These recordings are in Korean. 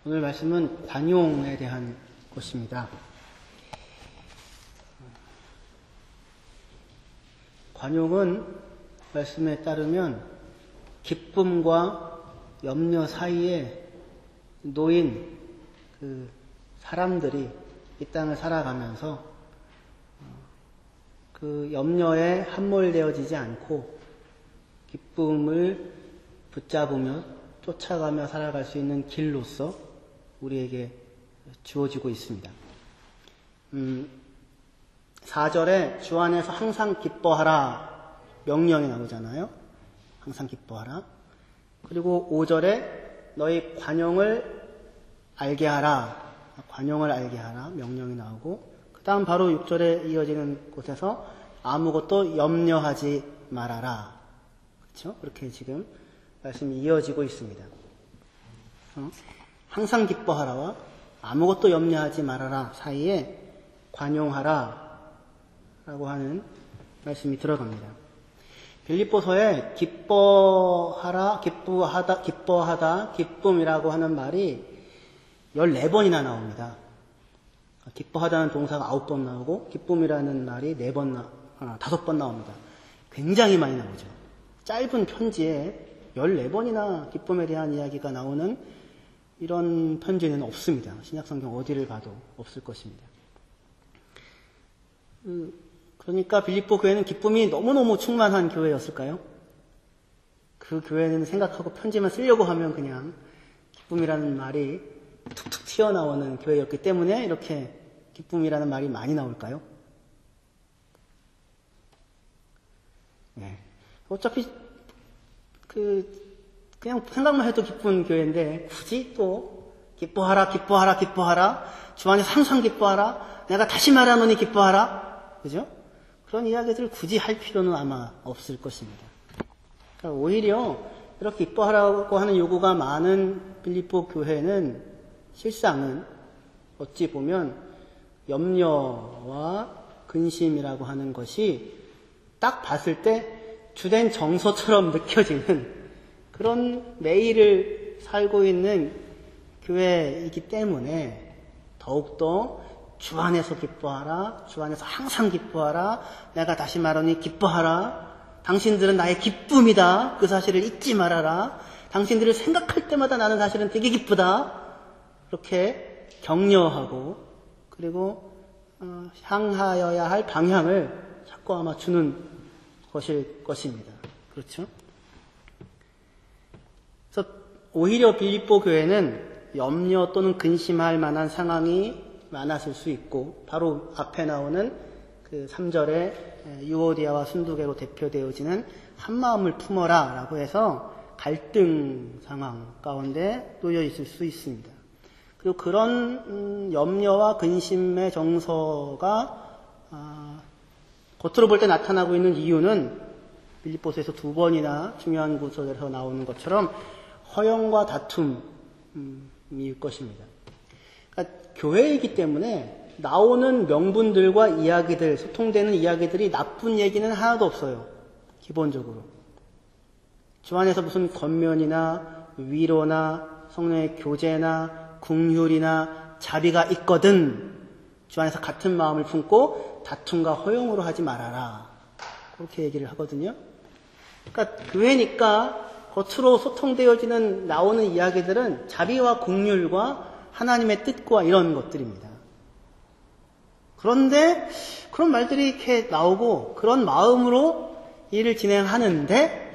오늘 말씀은 관용에 대한 것입니다. 관용은 말씀에 따르면 기쁨과 염려 사이에 놓인 그 사람들이 이 땅을 살아가면서 그 염려에 함몰되어지지 않고 기쁨을 붙잡으며 쫓아가며 살아갈 수 있는 길로서 우리에게 주어지고 있습니다. 4절에 주 안에서 항상 기뻐하라 명령이 나오잖아요. 항상 기뻐하라. 그리고 5절에 너희 관용을 알게 하라. 관용을 알게 하라 명령이 나오고, 그 다음 바로 6절에 이어지는 곳에서 아무것도 염려하지 말아라. 그렇죠? 그렇게 지금 말씀이 이어지고 있습니다. 항상 기뻐하라와 아무것도 염려하지 말아라 사이에 관용하라 라고 하는 말씀이 들어갑니다. 빌립보서에 기뻐하라, 기뻐하다, 기쁨이라고 하는 말이 14번이나 나옵니다. 기뻐하다는 동사가 9번 나오고 기쁨이라는 말이 5번 나옵니다. 굉장히 많이 나오죠. 짧은 편지에 14번이나 기쁨에 대한 이야기가 나오는 이런 편지는 없습니다. 신약성경 어디를 봐도 없을 것입니다. 그러니까 빌립보 교회는 기쁨이 너무너무 충만한 교회였을까요? 그 교회는 생각하고 편지만 쓰려고 하면 그냥 기쁨이라는 말이 툭툭 튀어나오는 교회였기 때문에 이렇게 기쁨이라는 말이 많이 나올까요? 네. 어차피 그냥 생각만 해도 기쁜 교회인데 굳이 또 기뻐하라, 기뻐하라, 기뻐하라, 주 안에서 항상 기뻐하라, 내가 다시 말하노니 기뻐하라, 그죠? 그런 이야기들을 굳이 할 필요는 아마 없을 것입니다. 그러니까 오히려 이렇게 기뻐하라고 하는 요구가 많은 빌립보 교회는 실상은 어찌 보면 염려와 근심이라고 하는 것이 딱 봤을 때 주된 정서처럼 느껴지는 그런 매일을 살고 있는 교회이기 때문에 더욱더 주 안에서 기뻐하라, 주 안에서 항상 기뻐하라, 내가 다시 말하니 기뻐하라, 당신들은 나의 기쁨이다, 그 사실을 잊지 말아라, 당신들을 생각할 때마다 나는 사실은 되게 기쁘다, 그렇게 격려하고 그리고 향하여야 할 방향을 자꾸 아마 주는 것일 것입니다. 그렇죠? 그래서 오히려 빌립보 교회는 염려 또는 근심할 만한 상황이 많았을 수 있고, 바로 앞에 나오는 그 3절에 유오디아와 순두계로 대표되어지는 한마음을 품어라 라고 해서 갈등 상황 가운데 놓여 있을 수 있습니다. 그리고 그런 염려와 근심의 정서가 겉으로 볼 때 나타나고 있는 이유는 빌립보서에서 2번이나 중요한 구절에서 나오는 것처럼 허영과 다툼일 것입니다. 그러니까 교회이기 때문에 나오는 명분들과 이야기들, 소통되는 이야기들이 나쁜 얘기는 하나도 없어요. 기본적으로. 주 안에서 무슨 권면이나 위로나 성령의 교제나 긍휼이나 자비가 있거든 주 안에서 같은 마음을 품고 다툼과 허용으로 하지 말아라. 그렇게 얘기를 하거든요. 그러니까 교회니까 겉으로 소통되어지는 나오는 이야기들은 자비와 긍휼과 하나님의 뜻과 이런 것들입니다. 그런데 그런 말들이 이렇게 나오고 그런 마음으로 일을 진행하는데,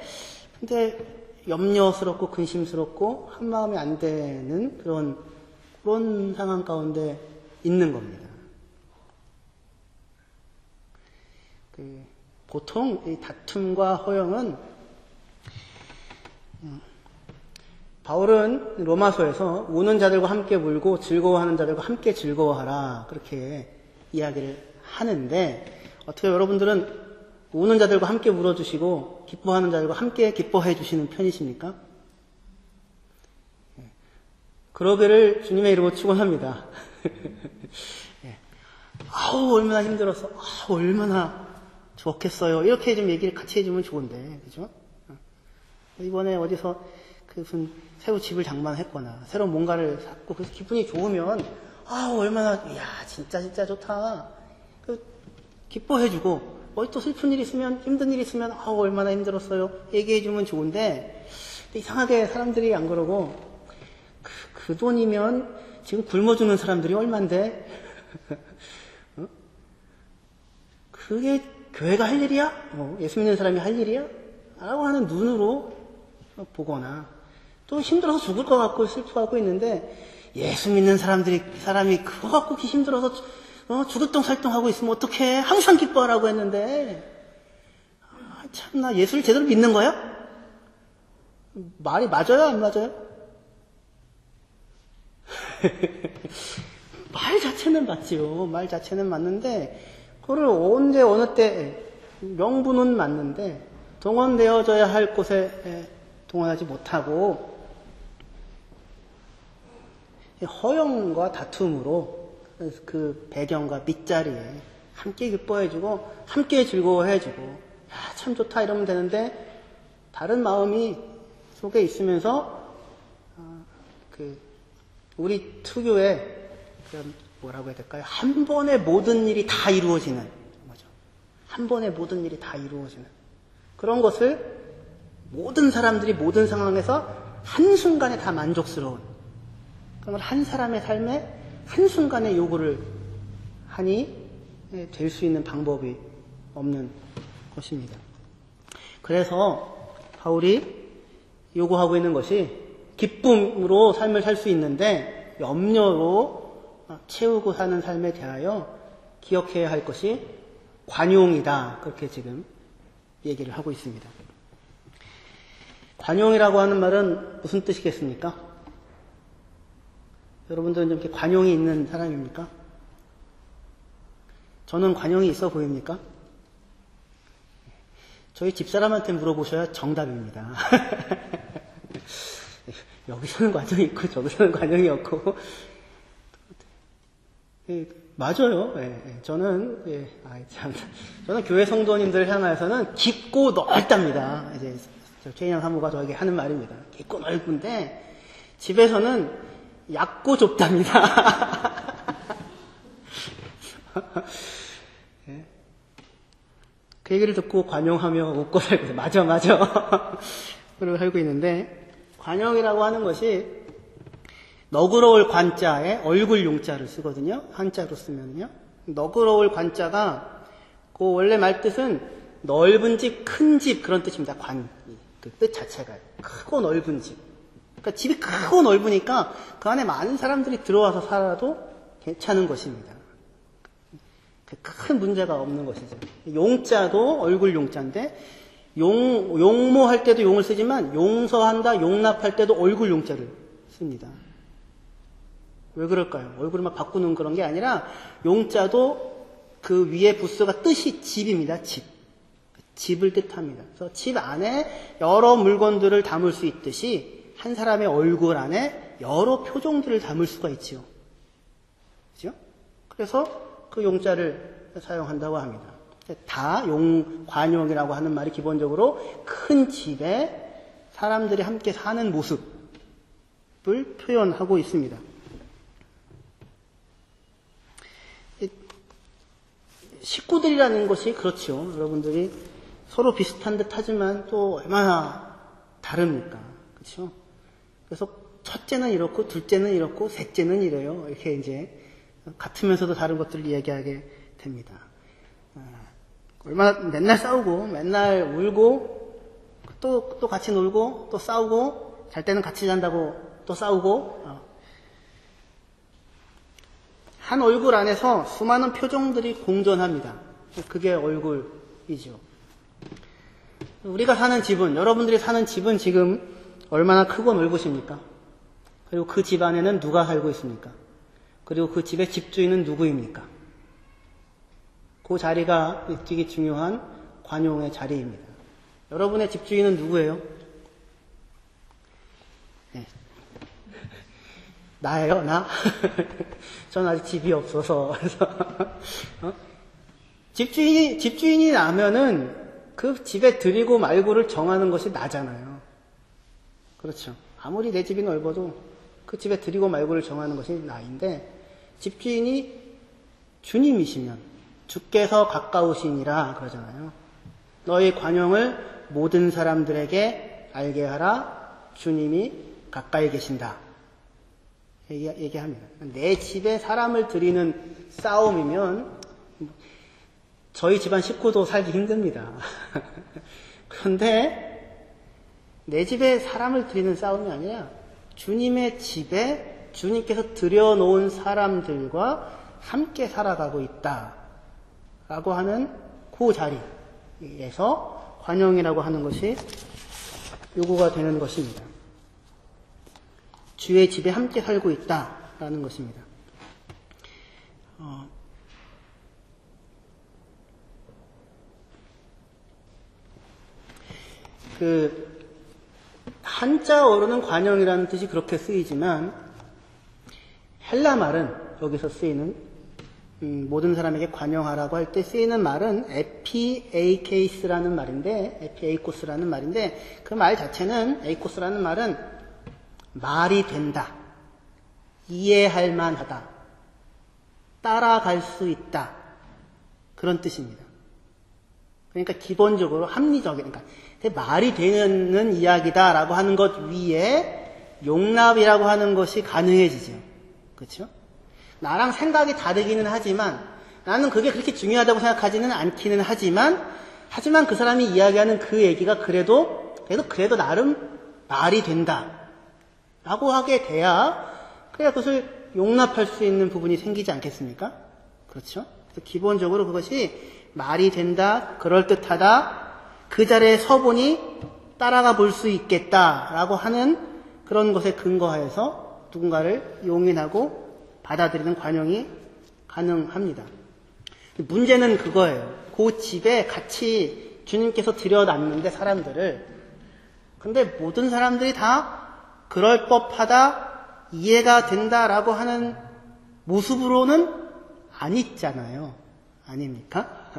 근데 염려스럽고 근심스럽고 한마음이 안 되는 그런 상황 가운데 있는 겁니다. 보통 이 다툼과 허용은 바울은 로마서에서 우는 자들과 함께 울고 즐거워하는 자들과 함께 즐거워하라 그렇게 이야기를 하는데, 어떻게 여러분들은 우는 자들과 함께 울어주시고 기뻐하는 자들과 함께 기뻐해 주시는 편이십니까? 그러기를 주님의 이름으로 축원합니다. 아우 얼마나 힘들었어, 아우 얼마나 좋겠어요, 이렇게 좀 얘기를 같이 해주면 좋은데, 그죠? 이번에 어디서 무슨 새로 집을 장만했거나 새로 뭔가를 샀고 그래서 기분이 좋으면 얼마나 야 진짜 좋다. 기뻐해주고 또 슬픈 일 있으면 힘든 일 있으면 얼마나 힘들었어요. 얘기해주면 좋은데 이상하게 사람들이 안 그러고 그 돈이면 지금 굶어주는 사람들이 얼만데 그게 교회가 할 일이야? 예수 믿는 사람이 할 일이야? 라고 하는 눈으로 보거나 또 힘들어서 죽을 것 같고 슬퍼하고 있는데 예수 믿는 사람이 그거 갖고 힘들어서 죽을똥살똥하고 있으면 어떡해? 항상 기뻐하라고 했는데 참나 예수를 제대로 믿는 거야? 말이 맞아요? 안 맞아요? 말 자체는 맞지요. 말 자체는 맞는데 그걸 언제 어느 때 명분은 맞는데 동원되어져야 할 곳에 동원하지 못하고 허영과 다툼으로 그 배경과 밑자리에 함께 기뻐해주고 함께 즐거워해주고 참 좋다 이러면 되는데 다른 마음이 속에 있으면서 우리 특유의 뭐라고 해야 될까요? 한 번에 모든 일이 다 이루어지는 거죠. 한 번에 모든 일이 다 이루어지는 그런 것을 모든 사람들이 모든 상황에서 한순간에 다 만족스러운 그런 한 사람의 삶에 한순간에 요구를 하니 될 수 있는 방법이 없는 것입니다. 그래서 바울이 요구하고 있는 것이 기쁨으로 삶을 살 수 있는데 염려로 채우고 사는 삶에 대하여 기억해야 할 것이 관용이다. 그렇게 지금 얘기를 하고 있습니다. 관용이라고 하는 말은 무슨 뜻이겠습니까? 여러분들은 좀 이렇게 관용이 있는 사람입니까? 저는 관용이 있어 보입니까? 저희 집사람한테 물어보셔야 정답입니다. 여기서는 관용이 있고 저기서는 관용이 없고 맞아요. 저는 저는 교회 성도님들 향해서는 깊고 넓답니다. 이제 최인영 사모가 저에게 하는 말입니다. 깊고 넓은데 집에서는 얕고 좁답니다. 그 얘기를 듣고 관용하며 웃고 살고 있어요. 맞아. 그러고 살고 있는데 관용이라고 하는 것이 너그러울 관자에 얼굴 용자를 쓰거든요. 한자로 쓰면요. 너그러울 관자가 그 원래 말뜻은 넓은 집, 큰 집 그런 뜻입니다. 그 뜻 자체가 크고 넓은 집. 그러니까 집이 크고 넓으니까 그 안에 많은 사람들이 들어와서 살아도 괜찮은 것입니다. 큰 문제가 없는 것이죠. 용자도 얼굴 용자인데 용모할 때도 용을 쓰지만 용서한다, 용납할 때도 얼굴 용자를 씁니다. 왜 그럴까요? 얼굴을 막 바꾸는 그런 게 아니라 용자도 그 위에 부스가 뜻이 집입니다. 집을 뜻합니다. 그래서 집 안에 여러 물건들을 담을 수 있듯이 한 사람의 얼굴 안에 여러 표정들을 담을 수가 있지요. 그죠? 그래서 그 용자를 사용한다고 합니다. 관용이라고 하는 말이 기본적으로 큰 집에 사람들이 함께 사는 모습을 표현하고 있습니다. 식구들이라는 것이 그렇죠. 여러분들이 서로 비슷한 듯 하지만 또 얼마나 다릅니까? 그렇죠? 그래서 첫째는 이렇고, 둘째는 이렇고, 셋째는 이래요. 이렇게 이제 같으면서도 다른 것들을 얘기하게 됩니다. 얼마나 맨날 싸우고, 맨날 울고, 또 같이 놀고, 또 싸우고, 잘 때는 같이 잔다고 또 싸우고, 한 얼굴 안에서 수많은 표정들이 공존합니다. 그게 얼굴이죠. 우리가 사는 집은, 여러분들이 사는 집은 지금 얼마나 크고 넓으십니까? 그리고 그 집 안에는 누가 살고 있습니까? 그리고 그 집의 집주인은 누구입니까? 그 자리가 되게 중요한 관용의 자리입니다. 여러분의 집주인은 누구예요? 네. 나예요, 나? 전 아직 집이 없어서. 집주인이 나면은 그 집에 드리고 말고를 정하는 것이 나잖아요. 그렇죠. 아무리 내 집이 넓어도 그 집에 드리고 말고를 정하는 것이 나인데, 집주인이 주님이시면 주께서 가까우시니라 그러잖아요. 너희 관용을 모든 사람들에게 알게 하라. 주님이 가까이 계신다. 얘기합니다. 내 집에 사람을 들이는 싸움이면 저희 집안 식구도 살기 힘듭니다. 그런데 내 집에 사람을 들이는 싸움이 아니라 주님의 집에 주님께서 들여놓은 사람들과 함께 살아가고 있다 라고 하는 그 자리에서 관용이라고 하는 것이 요구가 되는 것입니다. 주의 집에 함께 살고 있다라는 것입니다. 한자어로는 관용이라는 뜻이 그렇게 쓰이지만 헬라 말은 여기서 쓰이는 모든 사람에게 관용하라고 할 때 쓰이는 말은 에피에이케이스라는 말인데, 에피에이코스라는 말인데, 그 말 자체는, 에이코스라는 말은 말이 된다, 이해할 만하다, 따라갈 수 있다, 그런 뜻입니다. 그러니까 기본적으로 합리적인, 그러니까 말이 되는 이야기다라고 하는 것 위에 용납이라고 하는 것이 가능해지죠. 그렇죠? 나랑 생각이 다르기는 하지만, 나는 그게 그렇게 중요하다고 생각하지는 않기는 하지만 그 사람이 이야기하는 그 얘기가 그래도 나름 말이 된다 라고 하게 돼야, 그래야 그것을 용납할 수 있는 부분이 생기지 않겠습니까? 그렇죠? 그래서 기본적으로 그것이 말이 된다, 그럴듯하다, 그 자리에 서보니 따라가 볼 수 있겠다라고 하는 그런 것에 근거하여서 누군가를 용인하고 받아들이는 관용이 가능합니다. 문제는 그거예요. 그 집에 같이 주님께서 들여놨는데 사람들을, 근데 모든 사람들이 다 그럴 법하다, 이해가 된다라고 하는 모습으로는 안 있잖아요. 아닙니까?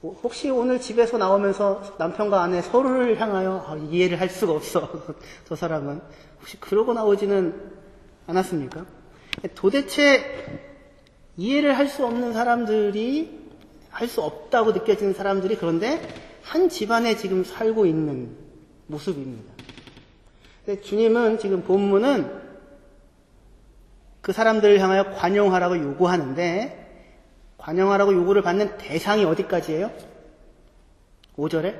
혹시 오늘 집에서 나오면서 남편과 아내 서로를 향하여 이해를 할 수가 없어, 저 사람은, 혹시 그러고 나오지는 않았습니까? 도대체 이해를 할 수 없는 사람들이, 할 수 없다고 느껴지는 사람들이 그런데 한 집안에 지금 살고 있는 모습입니다. 근데 주님은 지금 본문은 그 사람들을 향하여 관용하라고 요구하는데, 관용하라고 요구를 받는 대상이 어디까지예요? 5절에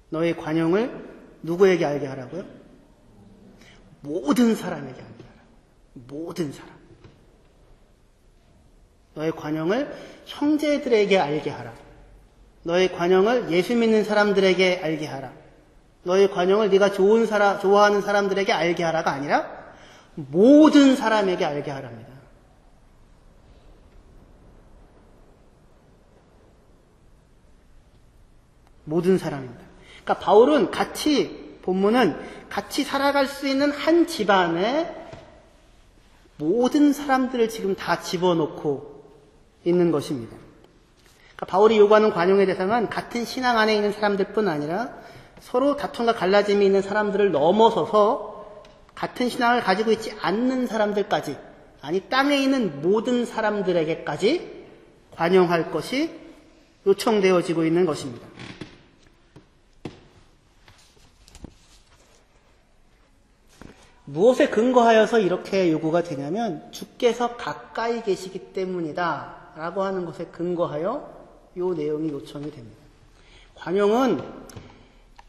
너의 관용을 누구에게 알게 하라고요? 모든 사람에게 알게 하라. 모든 사람. 너의 관용을 형제들에게 알게 하라. 너의 관용을 예수 믿는 사람들에게 알게 하라. 너의 관용을 네가 좋아하는 사람들에게 알게 하라가 아니라 모든 사람에게 알게 하랍니다. 모든 사람입니다. 그러니까 바울은 본문은 같이 살아갈 수 있는 한 집안에 모든 사람들을 지금 다 집어넣고 있는 것입니다. 그러니까 바울이 요구하는 관용의 대상은 같은 신앙 안에 있는 사람들뿐 아니라 서로 다툼과 갈라짐이 있는 사람들을 넘어서서 같은 신앙을 가지고 있지 않는 사람들까지, 아니 땅에 있는 모든 사람들에게까지 관용할 것이 요청되어지고 있는 것입니다. 무엇에 근거하여서 이렇게 요구가 되냐면 주께서 가까이 계시기 때문이다 라고 하는 것에 근거하여 이 내용이 요청이 됩니다. 관용은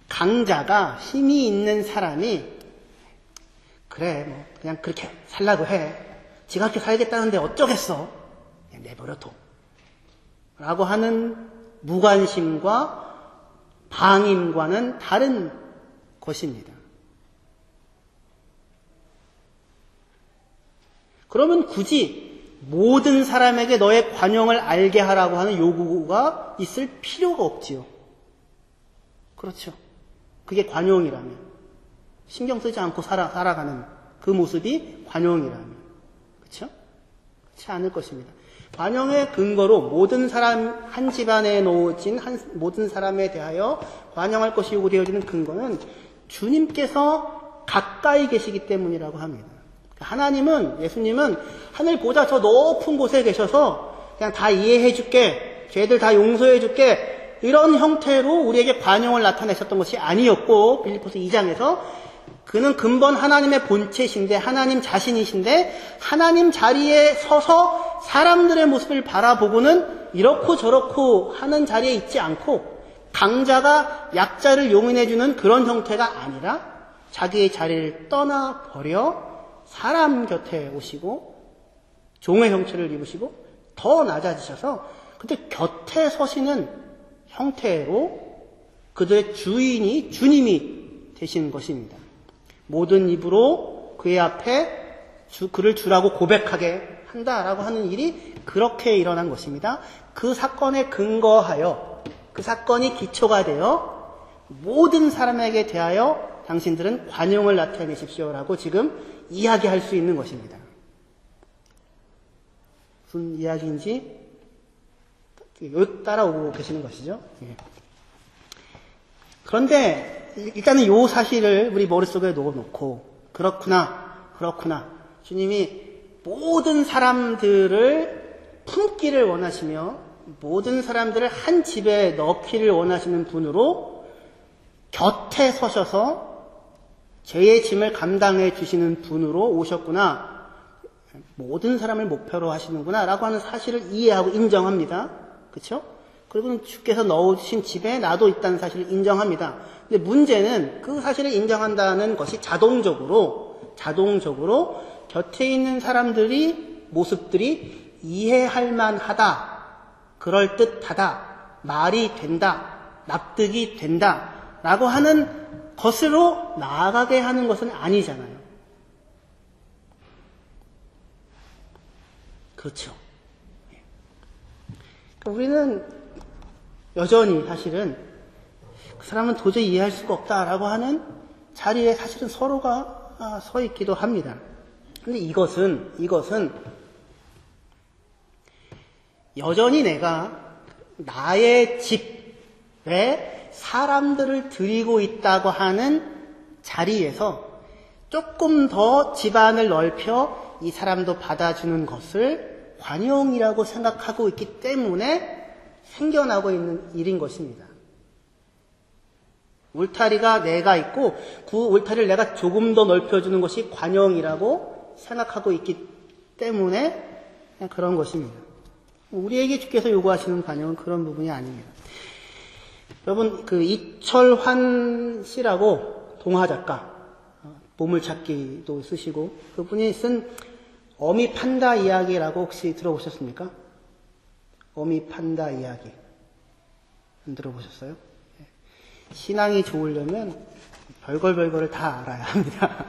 강자가, 힘이 있는 사람이 그래 그냥 그렇게 살라고 해, 지가 그렇게 살겠다는데 어쩌겠어, 그냥 내버려둬 라고 하는 무관심과 방임과는 다른 것입니다. 그러면 굳이 모든 사람에게 너의 관용을 알게 하라고 하는 요구가 있을 필요가 없지요. 그렇죠. 그게 관용이라면, 신경 쓰지 않고 살아가는 그 모습이 관용이라면, 그렇죠? 그렇지 않을 것입니다. 관용의 근거로 모든 사람, 한 집안에 놓여진 모든 사람에 대하여 관용할 것이 요구되어지는 근거는 주님께서 가까이 계시기 때문이라고 합니다. 하나님은, 예수님은 하늘 보좌 저 높은 곳에 계셔서 그냥 다 이해해 줄게, 죄들 다 용서해 줄게, 이런 형태로 우리에게 관용을 나타내셨던 것이 아니었고, 빌립보서 2장에서 그는 근본 하나님의 본체신데, 하나님 자신이신데, 하나님 자리에 서서 사람들의 모습을 바라보고는 이렇고 저렇고 하는 자리에 있지 않고, 강자가 약자를 용인해주는 그런 형태가 아니라 자기의 자리를 떠나버려 사람 곁에 오시고 종의 형체를 입으시고 더 낮아지셔서 그들 곁에 서시는 형태로 그들의 주인이 주님이 되신 것입니다. 모든 입으로 그의 앞에 그를 주라고 고백하게 한다라고 하는 일이 그렇게 일어난 것입니다. 그 사건에 근거하여 그 사건이 기초가 되어 모든 사람에게 대하여 당신들은 관용을 나타내십시오라고 지금 이야기할 수 있는 것입니다. 무슨 이야기인지 따라오고 계시는 것이죠. 그런데 일단은 이 사실을 우리 머릿속에 넣어놓고 그렇구나 주님이 모든 사람들을 품기를 원하시며 모든 사람들을 한 집에 넣기를 원하시는 분으로 곁에 서셔서 죄의 짐을 감당해 주시는 분으로 오셨구나, 모든 사람을 목표로 하시는구나 라고 하는 사실을 이해하고 인정합니다. 그렇죠? 그리고 주께서 넣으신 집에 나도 있다는 사실을 인정합니다. 근데 문제는 그 사실을 인정한다는 것이 자동적으로 곁에 있는 사람들이 모습들이 이해할 만하다, 그럴듯하다, 말이 된다, 납득이 된다 라고 하는 것으로 나아가게 하는 것은 아니잖아요. 그렇죠. 그러니까 우리는 여전히 사실은 그 사람은 도저히 이해할 수가 없다라고 하는 자리에 사실은 서로가 서 있기도 합니다. 근데 이것은 여전히 내가 나의 집에 사람들을 들이고 있다고 하는 자리에서 조금 더 집안을 넓혀 이 사람도 받아주는 것을 관용이라고 생각하고 있기 때문에 생겨나고 있는 일인 것입니다. 울타리가 내가 있고 그 울타리를 내가 조금 더 넓혀주는 것이 관용이라고 생각하고 있기 때문에 그런 것입니다. 우리에게 주께서 요구하시는 관용은 그런 부분이 아닙니다. 여러분, 그 이철환 씨라고 동화작가, 보물찾기도 쓰시고 그분이 쓴 어미 판다 이야기라고 혹시 들어보셨습니까? 어미 판다 이야기 안 들어보셨어요? 신앙이 좋으려면 별걸을 다 알아야 합니다.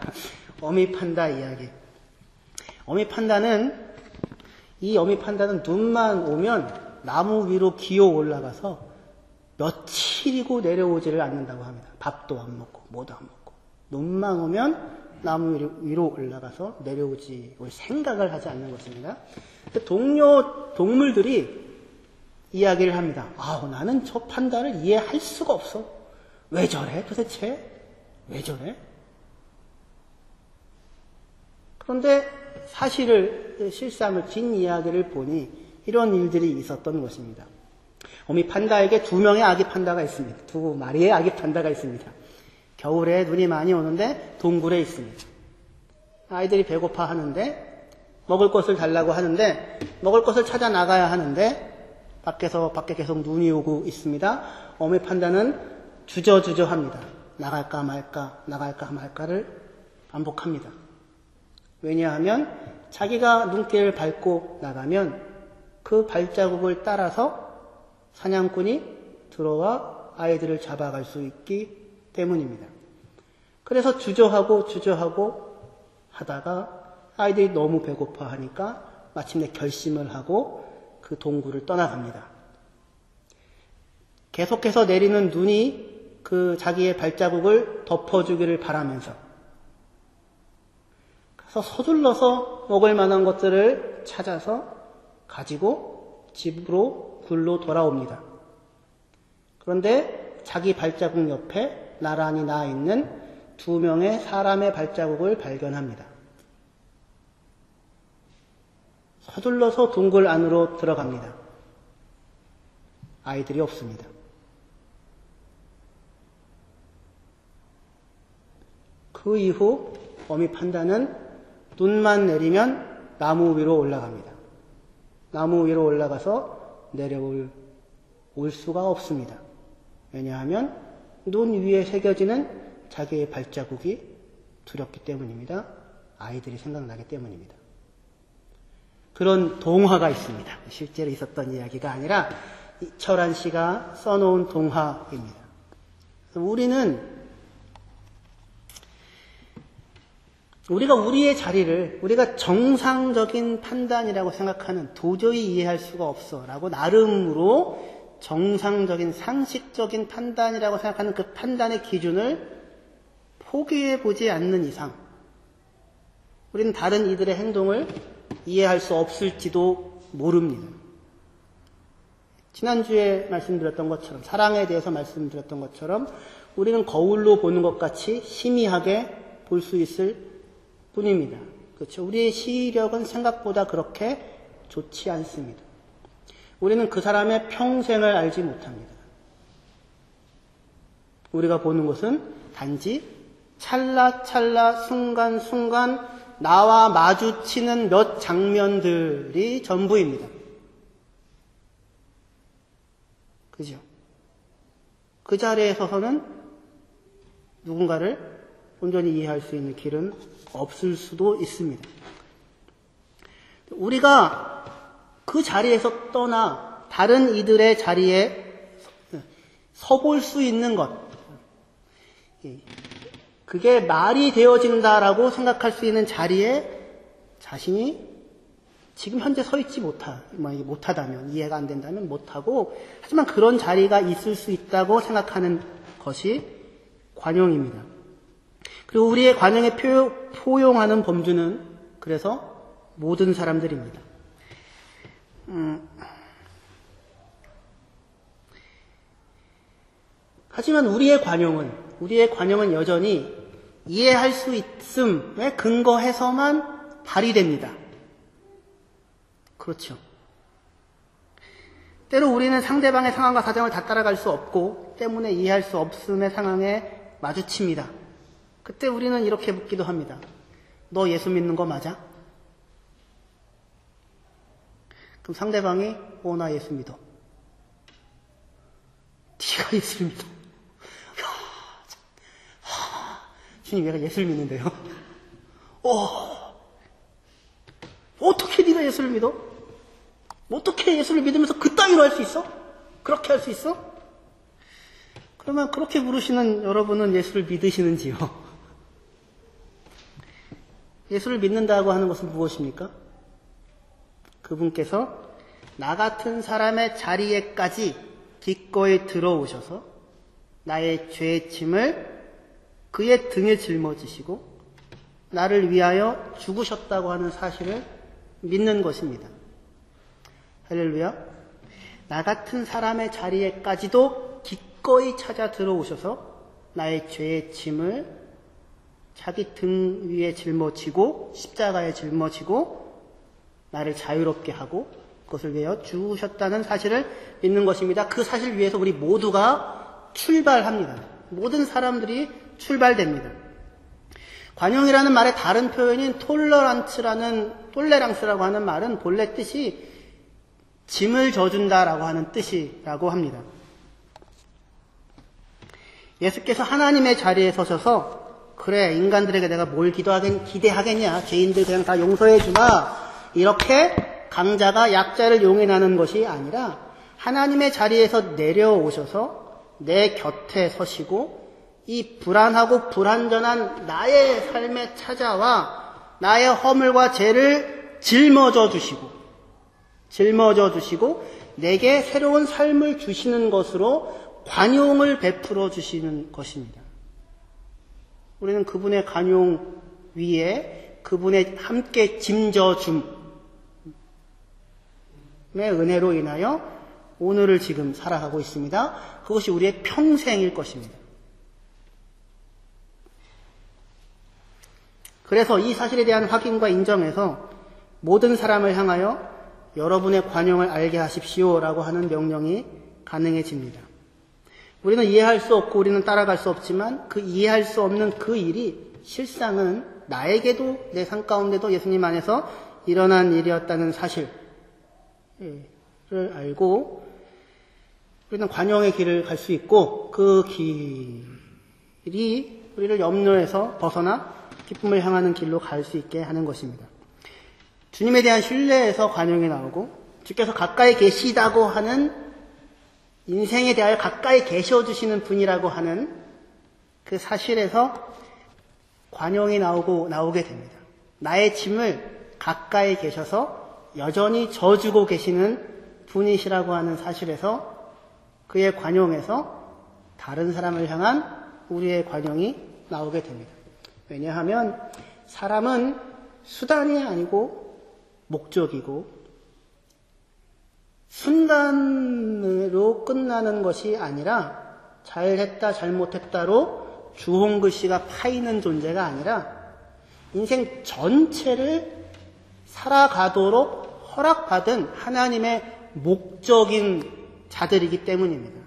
어미 판다 이야기. 이 어미 판다는 눈만 오면 나무 위로 기어 올라가서 며칠이고 내려오지를 않는다고 합니다. 밥도 안 먹고 뭐도 안 먹고 눈만 오면 나무 위로 올라가서 내려오지 올 생각을 하지 않는 것입니다. 동료 동물들이 이야기를 합니다. 나는 저 판다를 이해할 수가 없어. 왜 저래 도대체? 왜 저래? 그런데 실상을 뒷이야기를 보니 이런 일들이 있었던 것입니다. 어미 판다에게 2명의 아기 판다가 있습니다. 2마리의 아기 판다가 있습니다. 겨울에 눈이 많이 오는데 동굴에 있습니다. 아이들이 배고파 하는데 먹을 것을 달라고 하는데 먹을 것을 찾아 나가야 하는데 밖에 계속 눈이 오고 있습니다. 어미 판다는 주저합니다. 나갈까 말까를 반복합니다. 왜냐하면 자기가 눈길을 밟고 나가면 그 발자국을 따라서 사냥꾼이 들어와 아이들을 잡아갈 수 있기 때문입니다. 그래서 주저하고 하다가 아이들이 너무 배고파하니까 마침내 결심을 하고 그 동굴을 떠나갑니다. 계속해서 내리는 눈이 그 자기의 발자국을 덮어주기를 바라면서 그래서 서둘러서 먹을 만한 것들을 찾아서 가지고 집으로 굴로 돌아옵니다. 그런데 자기 발자국 옆에 나란히 나 있는 2명의 사람의 발자국을 발견합니다. 서둘러서 동굴 안으로 들어갑니다. 아이들이 없습니다. 그 이후 어미 판다는 눈만 내리면 나무 위로 올라갑니다. 나무 위로 올라가서 내려올 수가 없습니다. 왜냐하면 눈 위에 새겨지는 자기의 발자국이 두렵기 때문입니다. 아이들이 생각나기 때문입니다. 그런 동화가 있습니다. 실제로 있었던 이야기가 아니라 이철한 씨가 써놓은 동화입니다. 우리가 우리의 자리를 우리가 정상적인 판단이라고 생각하는 도저히 이해할 수가 없어 라고 나름으로 정상적인 상식적인 판단이라고 생각하는 그 판단의 기준을 포기해보지 않는 이상 우리는 다른 이들의 행동을 이해할 수 없을지도 모릅니다. 지난주에 말씀드렸던 것처럼 사랑에 대해서 말씀드렸던 것처럼 우리는 거울로 보는 것 같이 희미하게 볼 수 있을 뿐입니다. 그렇죠? 우리의 시력은 생각보다 그렇게 좋지 않습니다. 우리는 그 사람의 평생을 알지 못합니다. 우리가 보는 것은 단지 찰나찰나 순간순간 나와 마주치는 몇 장면들이 전부입니다. 그죠? 그 자리에 서서는 누군가를 온전히 이해할 수 있는 길은 없을 수도 있습니다. 우리가 그 자리에서 떠나 다른 이들의 자리에 서볼 수 있는 것, 그게 말이 되어진다라고 생각할 수 있는 자리에 자신이 지금 현재 서 있지 못하다면, 이해가 안 된다면 못하고, 하지만 그런 자리가 있을 수 있다고 생각하는 것이 관용입니다. 그리고 우리의 관용에 포용하는 범주는 그래서 모든 사람들입니다. 하지만 우리의 관용은 여전히 이해할 수 있음에 근거해서만 발휘됩니다. 그렇죠. 때로 우리는 상대방의 상황과 사정을 다 따라갈 수 없고 때문에 이해할 수 없음의 상황에 마주칩니다. 그때 우리는 이렇게 묻기도 합니다. 너 예수 믿는 거 맞아? 그럼 상대방이 나 예수 믿어. 네가 예수를 믿어. 주님, 얘가 예수를 믿는데요. 어떻게 네가 예수를 믿어? 어떻게 예수를 믿으면서 그따위로 할 수 있어? 그렇게 할 수 있어? 그러면 그렇게 물으시는 여러분은 예수를 믿으시는지요? 예수를 믿는다고 하는 것은 무엇입니까? 그분께서 나 같은 사람의 자리에까지 기꺼이 들어오셔서 나의 죄의 짐을 그의 등에 짊어지시고 나를 위하여 죽으셨다고 하는 사실을 믿는 것입니다. 할렐루야. 나 같은 사람의 자리에까지도 기꺼이 찾아 들어오셔서 나의 죄의 짐을 자기 등 위에 짊어지고 십자가에 짊어지고 나를 자유롭게 하고 그것을 위하여 죽으셨다는 사실을 믿는 것입니다. 그 사실 위해서 우리 모두가 출발합니다. 모든 사람들이 출발됩니다. 관용이라는 말의 다른 표현인 톨레랑스라고 하는 말은 본래 뜻이 짐을 져준다라고 하는 뜻이라고 합니다. 예수께서 하나님의 자리에 서셔서 그래 인간들에게 내가 뭘 기대하겠냐, 죄인들 그냥 다 용서해주마, 이렇게 강자가 약자를 용인하는 것이 아니라 하나님의 자리에서 내려오셔서 내 곁에 서시고 이 불안하고 불완전한 나의 삶에 찾아와 나의 허물과 죄를 짊어져 주시고 내게 새로운 삶을 주시는 것으로 관용을 베풀어 주시는 것입니다. 우리는 그분의 관용 위에 그분의 함께 짐져줌, 은혜로 인하여 오늘을 지금 살아가고 있습니다. 그것이 우리의 평생일 것입니다. 그래서 이 사실에 대한 확인과 인정에서 모든 사람을 향하여 여러분의 관용을 알게 하십시오라고 하는 명령이 가능해집니다. 우리는 이해할 수 없고 우리는 따라갈 수 없지만 그 이해할 수 없는 그 일이 실상은 나에게도 내 삶 가운데도 예수님 안에서 일어난 일이었다는 사실을 알고 우리는 관용의 길을 갈 수 있고 그 길이 우리를 염려에서 벗어나 기쁨을 향하는 길로 갈 수 있게 하는 것입니다. 주님에 대한 신뢰에서 관용이 나오고 주께서 가까이 계시다고 하는 인생에 대하여 가까이 계셔주시는 분이라고 하는 그 사실에서 관용이 나오게 됩니다. 나의 짐을 가까이 계셔서 여전히 져주고 계시는 분이시라고 하는 사실에서 그의 관용에서 다른 사람을 향한 우리의 관용이 나오게 됩니다. 왜냐하면 사람은 수단이 아니고 목적이고 순간으로 끝나는 것이 아니라 잘했다 잘못했다로 주홍글씨가 파이는 존재가 아니라 인생 전체를 살아가도록 허락받은 하나님의 목적인 자들이기 때문입니다.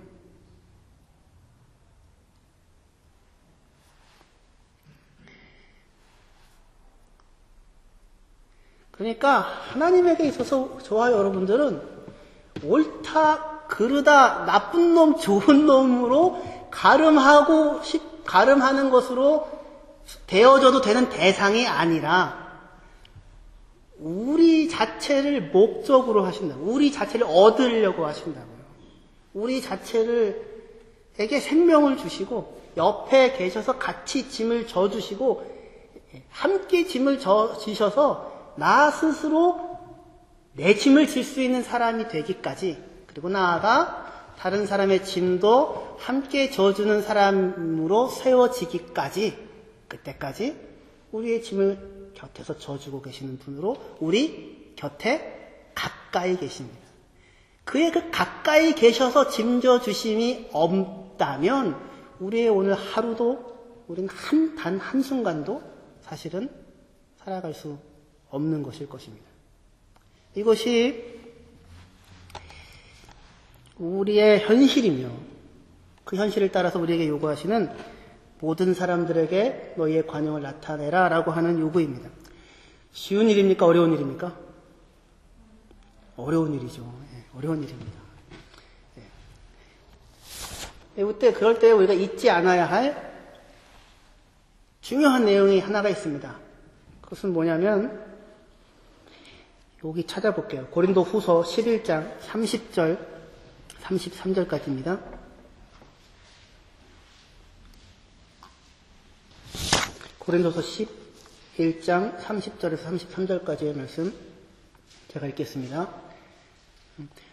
그러니까 하나님에게 있어서 저와 여러분들은 옳다, 그르다, 나쁜 놈, 좋은 놈으로 가름하는 것으로 되어져도 되는 대상이 아니라 우리 자체를 목적으로 하신다. 우리 자체를 얻으려고 하신다고요. 우리 자체에게 생명을 주시고 옆에 계셔서 같이 짐을 져주시고 함께 짐을 지셔서 나 스스로 내 짐을 질 수 있는 사람이 되기까지 그리고 나아가 다른 사람의 짐도 함께 져주는 사람으로 세워지기까지 그때까지 우리의 짐을 곁에서 져주고 계시는 분으로 우리 곁에 가까이 계십니다. 그의 그 가까이 계셔서 짐져 주심이 없다면 우리의 오늘 하루도 우리는 단 한순간도 사실은 살아갈 수 없는 것일 것입니다. 이것이 우리의 현실이며 그 현실을 따라서 우리에게 요구하시는 모든 사람들에게 너희의 관용을 나타내라 라고 하는 요구입니다. 쉬운 일입니까? 어려운 일입니까? 어려운 일이죠. 어려운 일입니다. 그럴 때 우리가 잊지 않아야 할 중요한 내용이 하나가 있습니다. 그것은 뭐냐면 여기 찾아볼게요. 고린도 후서 11장 30절 33절까지입니다. 고린도서 11장 30절에서 33절까지의 말씀 제가 읽겠습니다.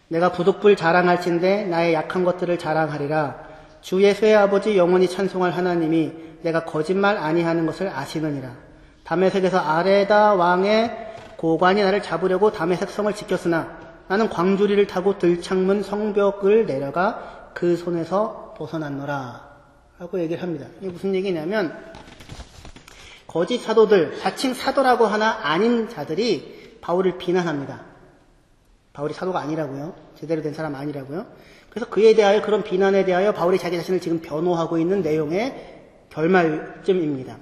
내가 부득불 자랑할진대 나의 약한 것들을 자랑하리라. 주 예수의 아버지 영원히 찬송할 하나님이 내가 거짓말 아니하는 것을 아시느니라. 다메섹에서 아레다 왕의 고관이 나를 잡으려고 다메섹 성을 지켰으나 나는 광주리를 타고 들창문 성벽을 내려가 그 손에서 벗어났노라 라고 얘기를 합니다. 이게 무슨 얘기냐면 거짓 사도들, 자칭 사도라고 하나 아닌 자들이 바울을 비난합니다. 바울이 사도가 아니라고요. 제대로 된 사람 아니라고요. 그래서 그에 대하여 그런 비난에 대하여 바울이 자기 자신을 지금 변호하고 있는 내용의 결말쯤입니다.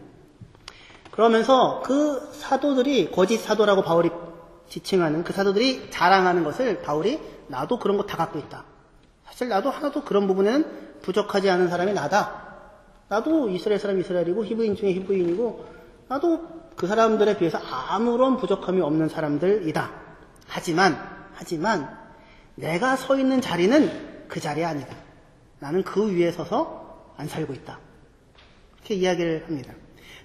그러면서 그 사도들이 거짓 사도라고 바울이 지칭하는 그 사도들이 자랑하는 것을 바울이 나도 그런 거 다 갖고 있다. 사실 나도 하나도 그런 부분에는 부족하지 않은 사람이 나다. 나도 이스라엘 사람 이스라엘이고 히브리인 중에 히브리인이고 나도 그 사람들에 비해서 아무런 부족함이 없는 사람들이다. 하지만 내가 서 있는 자리는 그 자리 아니다. 나는 그 위에 서서 안 살고 있다. 이렇게 이야기를 합니다.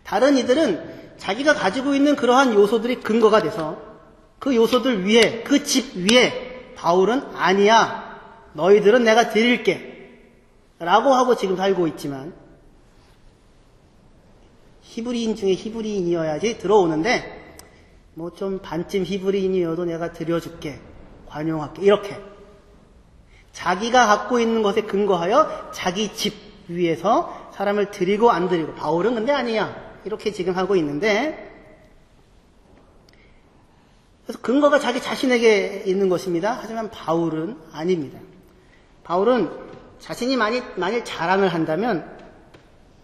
다른 이들은 자기가 가지고 있는 그러한 요소들이 근거가 돼서 그 요소들 위에, 그 집 위에 바울은 아니야. 너희들은 내가 드릴게. 라고 하고 지금 살고 있지만 히브리인 중에 히브리인이어야지 들어오는데 뭐 좀 반쯤 히브리인이어도 내가 드려줄게. 관용할게. 이렇게. 자기가 갖고 있는 것에 근거하여 자기 집 위에서 사람을 드리고 안 드리고. 바울은 근데 아니야. 이렇게 지금 하고 있는데, 그래서 근거가 자기 자신에게 있는 것입니다. 하지만 바울은 아닙니다. 바울은 자신이 만일 자랑을 한다면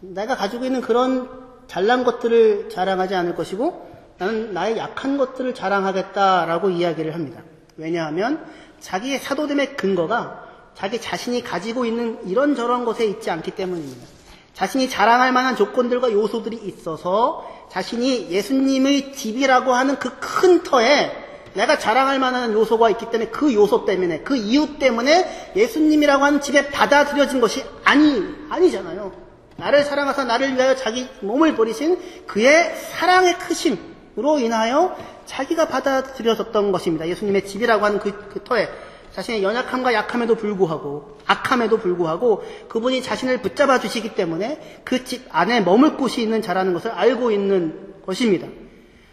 내가 가지고 있는 그런 잘난 것들을 자랑하지 않을 것이고 나는 나의 약한 것들을 자랑하겠다라고 이야기를 합니다. 왜냐하면 자기의 사도됨의 근거가 자기 자신이 가지고 있는 이런저런 것에 있지 않기 때문입니다. 자신이 자랑할 만한 조건들과 요소들이 있어서 자신이 예수님의 집이라고 하는 그 큰 터에 내가 자랑할 만한 요소가 있기 때문에 그 요소 때문에, 그 이유 때문에 예수님이라고 하는 집에 받아들여진 것이 아니잖아요. 나를 사랑하사 나를 위하여 자기 몸을 버리신 그의 사랑의 크심으로 인하여 자기가 받아들여졌던 것입니다. 예수님의 집이라고 하는 그 터에 자신의 연약함과 약함에도 불구하고 악함에도 불구하고 그분이 자신을 붙잡아 주시기 때문에 그 집 안에 머물 곳이 있는 자라는 것을 알고 있는 것입니다.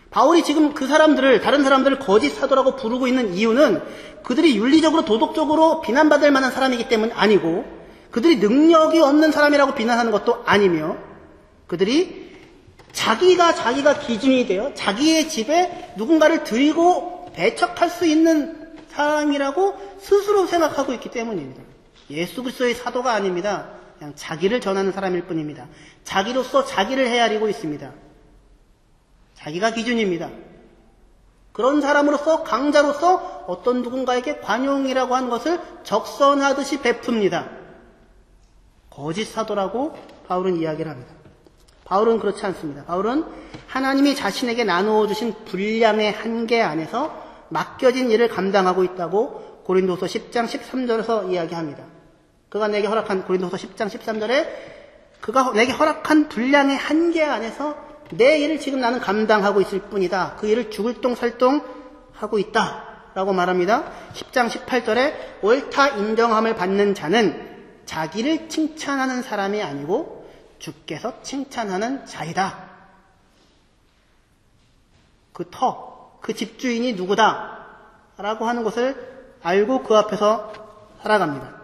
바울이 지금 그 사람들을, 다른 사람들을 거짓 사도라고 부르고 있는 이유는 그들이 윤리적으로 도덕적으로 비난받을 만한 사람이기 때문이 아니고 그들이 능력이 없는 사람이라고 비난하는 것도 아니며 그들이 자기가 기준이 되어 자기의 집에 누군가를 드리고 배척할 수 있는 사람이라고 스스로 생각하고 있기 때문입니다. 예수 그리스도의 사도가 아닙니다. 그냥 자기를 전하는 사람일 뿐입니다. 자기로서 자기를 헤아리고 있습니다. 자기가 기준입니다. 그런 사람으로서 강자로서 어떤 누군가에게 관용이라고 하는 것을 적선하듯이 베풉니다. 거짓 사도라고 바울은 이야기를 합니다. 바울은 그렇지 않습니다. 바울은 하나님이 자신에게 나누어 주신 분량의 한계 안에서 맡겨진 일을 감당하고 있다고 고린도서 10장 13절에서 이야기합니다. 그가 내게 허락한 고린도서 10장 13절에 그가 내게 허락한 분량의 한계 안에서 내 일을 지금 나는 감당하고 있을 뿐이다. 그 일을 죽을 똥살똥 하고 있다. 라고 말합니다. 10장 18절에 옳다 인정함을 받는 자는 자기를 칭찬하는 사람이 아니고 주께서 칭찬하는 자이다. 그 집주인이 누구다. 라고 하는 것을 알고 그 앞에서 살아갑니다.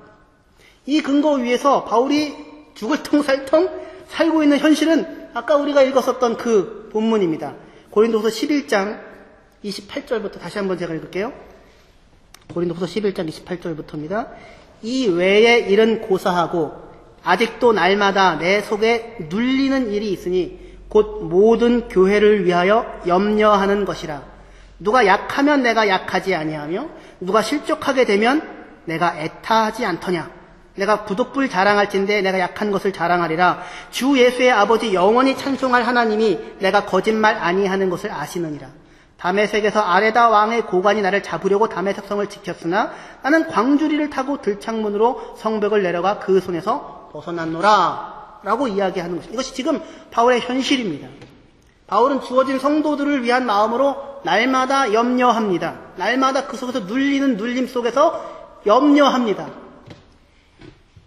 이 근거 위에서 바울이 죽을 똥살똥 살고 있는 현실은 아까 우리가 읽었었던 그 본문입니다. 고린도후서 11장 28절부터 다시 한번 제가 읽을게요. 고린도후서 11장 28절부터입니다. 이 외의 일은 고사하고 아직도 날마다 내 속에 눌리는 일이 있으니 곧 모든 교회를 위하여 염려하는 것이라. 누가 약하면 내가 약하지 아니하며 누가 실족하게 되면 내가 애타하지 않더냐. 내가 부둣불 자랑할진대 내가 약한 것을 자랑하리라. 주 예수의 아버지 영원히 찬송할 하나님이 내가 거짓말 아니하는 것을 아시느니라. 다메섹에서 아레다 왕의 고관이 나를 잡으려고 다메섹 성을 지켰으나 나는 광주리를 타고 들창문으로 성벽을 내려가 그 손에서 벗어났노라. 라고 이야기하는 것입니다. 이것이 지금 바울의 현실입니다. 바울은 주어진 성도들을 위한 마음으로 날마다 염려합니다. 날마다 그 속에서 눌리는 눌림 속에서 염려합니다.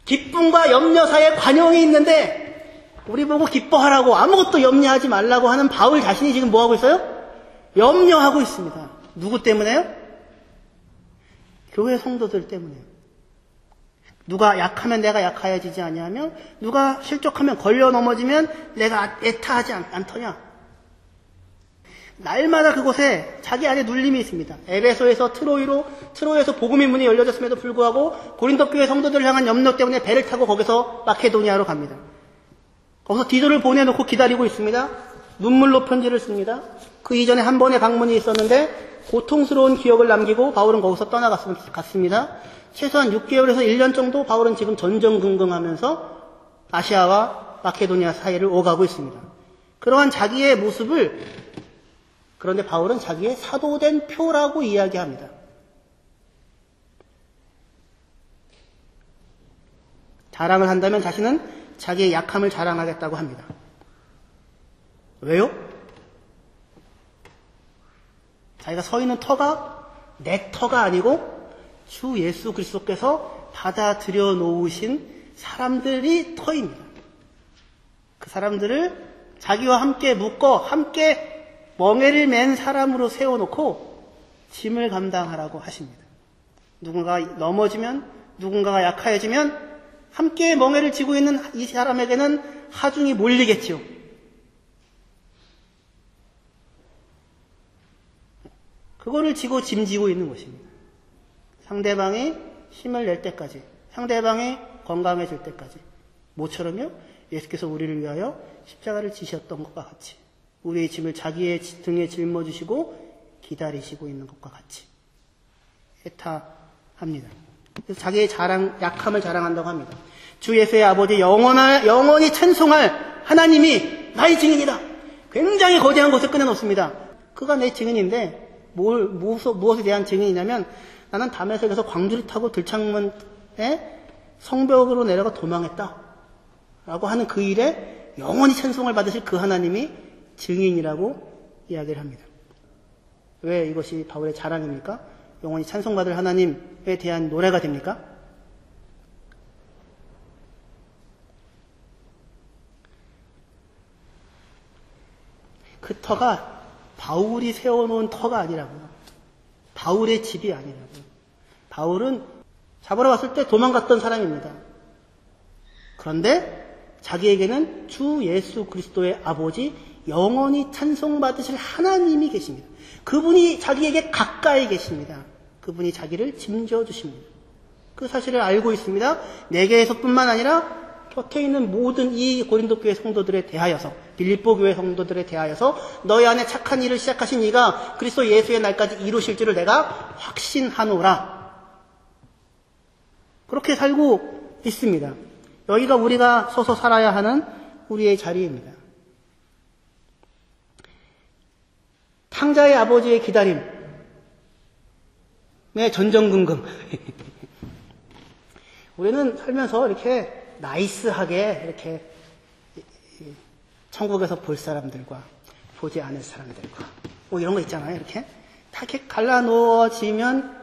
기쁨과 염려 사이에 관용이 있는데 우리 보고 기뻐하라고 아무것도 염려하지 말라고 하는 바울 자신이 지금 뭐하고 있어요? 염려하고 있습니다. 누구 때문에요? 교회 성도들 때문에요. 누가 약하면 내가 약하여지지 아니하며 누가 실족하면 걸려 넘어지면 내가 애타하지 않더냐. 날마다 그곳에 자기 안에 눌림이 있습니다. 에베소에서 트로이에서 복음의 문이 열려졌음에도 불구하고 고린도 교회 성도들을 향한 염려 때문에 배를 타고 거기서 마케도니아로 갑니다. 거기서 디도를 보내놓고 기다리고 있습니다. 눈물로 편지를 씁니다. 그 이전에 한 번의 방문이 있었는데 고통스러운 기억을 남기고 바울은 거기서 떠나갔습니다. 최소한 6개월에서 1년 정도 바울은 지금 전전긍긍하면서 아시아와 마케도니아 사이를 오가고 있습니다. 그러한 자기의 모습을 그런데 바울은 자기의 사도된 표라고 이야기합니다. 자랑을 한다면 자신은 자기의 약함을 자랑하겠다고 합니다. 왜요? 자기가 서 있는 터가 내 터가 아니고 주 예수 그리스도께서 받아들여 놓으신 사람들이 터입니다. 그 사람들을 자기와 함께 묶어 함께 멍에를 맨 사람으로 세워놓고 짐을 감당하라고 하십니다. 누군가가 넘어지면, 누군가가 약해지면 함께 멍에를 지고 있는 이 사람에게는 하중이 몰리겠지요. 그거를 지고 짐지고 있는 것입니다. 상대방이 힘을 낼 때까지, 상대방이 건강해질 때까지. 모처럼요, 예수께서 우리를 위하여 십자가를 지셨던 것과 같이, 우리의 짐을 자기의 등에 짊어지시고 기다리시고 있는 것과 같이 애타합니다. 그래서 자기의 약함을 자랑한다고 합니다. 주 예수의 아버지 영원히 찬송할 하나님이 나의 증인이다. 굉장히 거대한 것을 꺼내놓습니다. 그가 내 증인인데 무엇에 대한 증인이냐면, 나는 담에색에서 광주리 타고 들창문에 성벽으로 내려가 도망했다 라고 하는 그 일에 영원히 찬송을 받으실 그 하나님이 증인이라고 이야기를 합니다. 왜 이것이 바울의 자랑입니까? 영원히 찬송받을 하나님에 대한 노래가 됩니까? 그 터가 바울이 세워놓은 터가 아니라고요. 바울의 집이 아니라고요. 바울은 잡으러 갔을 때 도망갔던 사람입니다. 그런데 자기에게는 주 예수 그리스도의 아버지, 영원히 찬송받으실 하나님이 계십니다. 그분이 자기에게 가까이 계십니다. 그분이 자기를 짐져 주십니다. 그 사실을 알고 있습니다. 내게에서뿐만 아니라 곁에 있는 모든 이 고린도 교회 성도들에 대하여서, 빌립보 교회 성도들에 대하여서 너희 안에 착한 일을 시작하신 이가 그리스도 예수의 날까지 이루실 줄을 내가 확신하노라. 그렇게 살고 있습니다. 여기가 우리가 서서 살아야 하는 우리의 자리입니다. 탕자의 아버지의 기다림, 전전긍긍. 우리는 살면서 이렇게 나이스하게 이렇게 천국에서 볼 사람들과 보지 않을 사람들과 뭐 이런 거 있잖아요. 이렇게 다 이렇게 갈라놓아지면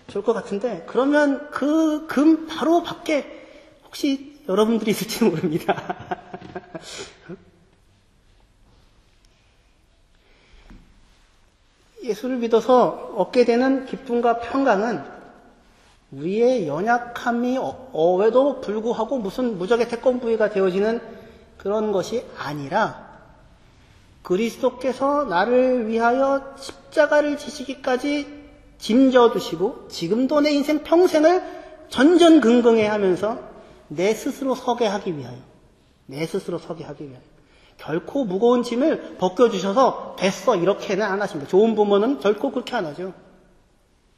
좋을 것 같은데, 그러면 그 금 바로 밖에 혹시 여러분들이 있을지 모릅니다. 예수를 믿어서 얻게 되는 기쁨과 평강은 우리의 연약함이 어에도 불구하고 무슨 무적의 태권부위가 되어지는 그런 것이 아니라, 그리스도께서 나를 위하여 십자가를 지시기까지 짐져 두시고 지금도 내 인생 평생을 전전긍긍해 하면서 내 스스로 서게 하기 위하여, 결코 무거운 짐을 벗겨주셔서 됐어 이렇게는 안 하십니다. 좋은 부모는 결코 그렇게 안 하죠.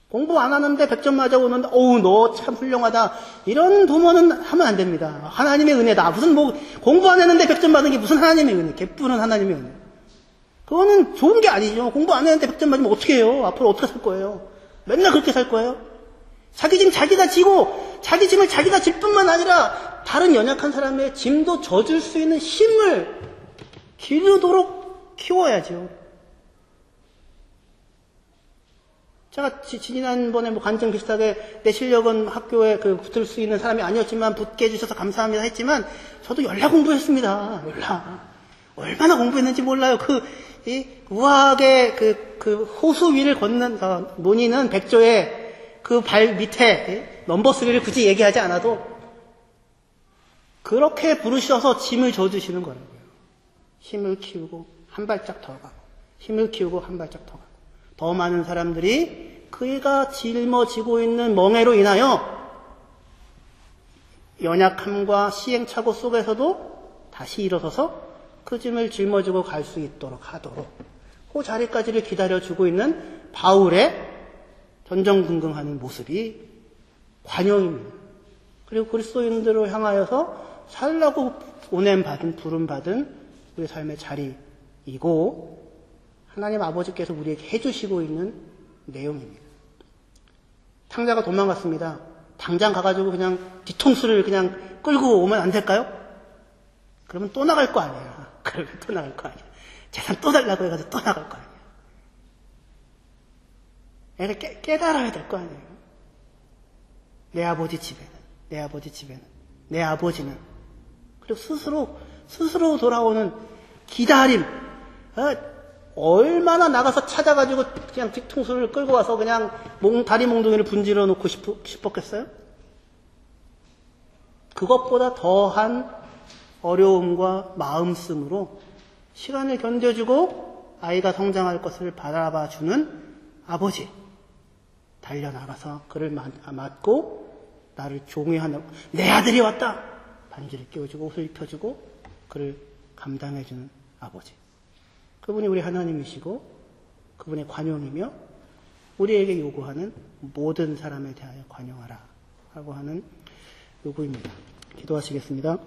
공부 안 하는데 100점 맞아 오는데 어우 너 참 훌륭하다, 이런 부모는 하면 안 됩니다. 하나님의 은혜다. 무슨 공부 안 했는데 100점 받은 게 무슨 하나님의 은혜, 개뿔은 하나님의 은혜. 그거는 좋은 게 아니죠. 공부 안 했는데 100점 맞으면 어떻게 해요? 앞으로 어떻게 살 거예요? 맨날 그렇게 살 거예요? 자기 짐 자기가 지고, 자기 짐을 자기가 질 뿐만 아니라 다른 연약한 사람의 짐도 져줄 수 있는 힘을 기르도록 키워야죠. 제가 지난번에 관점 비슷하게 내 실력은 학교에 붙을 수 있는 사람이 아니었지만 붙게 해주셔서 감사합니다 했지만, 저도 연락 공부했습니다. 얼마나 공부했는지 몰라요. 우아하게 호수 위를 걷는, 논의는 백조의 그 발 밑에 넘버 3를 굳이 얘기하지 않아도 그렇게 부르셔서 짐을 져주시는 거라고요. 힘을 키우고 한 발짝 더 가고, 힘을 키우고 한 발짝 더 가고, 더 많은 사람들이 그이가 짊어지고 있는 멍에로 인하여 연약함과 시행착오 속에서도 다시 일어서서 그 짐을 짊어지고 갈 수 있도록 하도록 그 자리까지를 기다려주고 있는 바울의 전전긍긍하는 모습이 관용입니다. 그리고 그리스도인들을 향하여서 살라고 보냄받은, 부름받은 우리의 삶의 자리이고, 하나님 아버지께서 우리에게 해주시고 있는 내용입니다. 탕자가 도망갔습니다. 당장 가가지고 그냥 뒤통수를 그냥 끌고 오면 안 될까요? 그러면 또 나갈 거 아니야. 재산 또 달라고 해가지고 또 나갈 거 아니야. 애가 깨달아야 될 거 아니에요. 내 아버지 집에는, 내 아버지는. 그리고 스스로 돌아오는 기다림, 얼마나 나가서 찾아가지고 그냥 뒤통수를 끌고 와서 그냥 다리 몽둥이를 분질러 놓고 싶었겠어요? 그것보다 더한 어려움과 마음씀으로 시간을 견뎌주고 아이가 성장할 것을 바라봐주는 아버지. 달려나가서 그를 맞고 나를 종회하는 내 아들이 왔다. 반지를 끼워주고 옷을 입혀주고 그를 감당해주는 아버지. 그분이 우리 하나님이시고 그분의 관용이며 우리에게 요구하는 모든 사람에 대하여 관용하라 라고 하는 요구입니다. 기도하시겠습니다.